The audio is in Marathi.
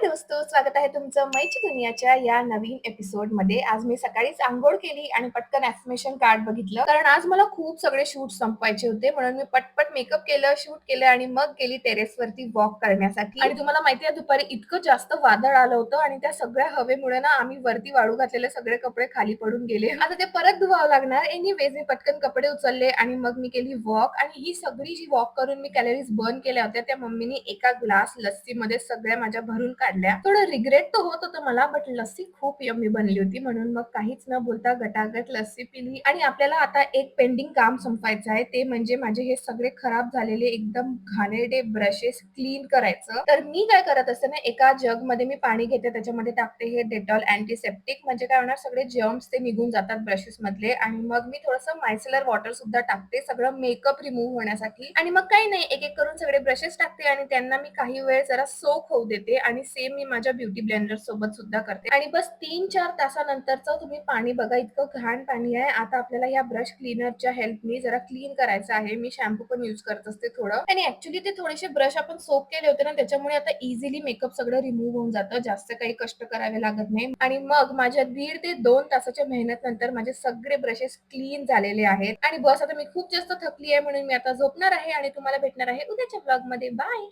दोस्तों, स्वागत आहे तुमचं मैची दुनियाच्या या नवीन एपिसोडमध्ये. आज मी सकाळीच अंघोळ केली आणि पटकन ॲफर्मेशन कार्ड बघितलं. कारण आज मला खूप सगळे शूट संपवायचे होते, म्हणून मी पटपट मेकअप केलं, शूट केलं आणि मग गेली टेरेसवरती वॉक करण्यासाठी. आणि तुम्हाला माहिती आहे, दुपारी इतकं जास्त वादळ आलं होतं आणि त्या सगळ्या हवेमुळे ना आम्ही वरती वाळू घातलेले सगळे कपडे खाली पडून गेले. आता ते परत धुवावं लागणार. एनिवेज मी पटकन कपडे उचलले आणि मग मी केली वॉक. आणि ही सगळी जी वॉक करून मी कॅलरीज बर्न केल्या होत्या, त्या मम्मीने एका ग्लास लस्सीमध्ये सगळ्या माझ्या भरून काढल्या. थोडं रिग्रेट तर होत होतं मला, बट लस्सी खूप यम्मी बनली होती, म्हणून मग काहीच न बोलता गटागट लस्सी पिली. आणि आपल्याला आता एक पेंडिंग काम संपवायचं आहे, ते म्हणजे माझे हे सगळे खराब झालेले एकदम घाणेरडे ब्रशेस क्लीन करायचं. तर मी काय करत असते ना, एका जग मध्ये मी पाणी घेते, त्याच्यामध्ये टाकते हे डेटॉल अँटीसेप्टिक. म्हणजे काय होणार, सगळे जर्म्स ते निघून जातात ब्रशेस मधले. आणि मग मी थोडंसं मायसेलर वॉटर सुद्धा टाकते, सगळं मेकअप रिमूव्ह होण्यासाठी. आणि मग काही नाही, एक एक करून सगळे ब्रशेस टाकते आणि त्यांना मी काही वेळ जरा सोक होऊ देते. आणि सेम मी माझ्या ब्युटी ब्लेंडर सोबत सुद्धा करते. आणि बस 3-4 तासानंतरचं तुम्ही पाणी बघा, इतकं घाण पाणी आहे. आता आपल्याला या ब्रश क्लीनरच्या हेल्पनी जरा क्लीन करायचं आहे. मी शॅम्पू पण यूज करत असते थोडं. आणि ऍक्च्युली ते थोडेसे ब्रश आपण सोक केले होते ना, त्याच्यामुळे आता इझिली मेकअप सगळं रिमूव्ह होऊन जातं, जास्त काही कष्ट करावे लागत नाही. आणि मग माझ्या 1.5 ते 2 तासाच्या मेहनत नंतर माझे सगळे ब्रशेस क्लीन झालेले आहेत. आणि बस आता मी खूप जास्त थकली आहे, म्हणून मी आता झोपणार आहे आणि तुम्हाला भेटणार आहे उद्याच्या ब्लॉग मध्ये. बाय.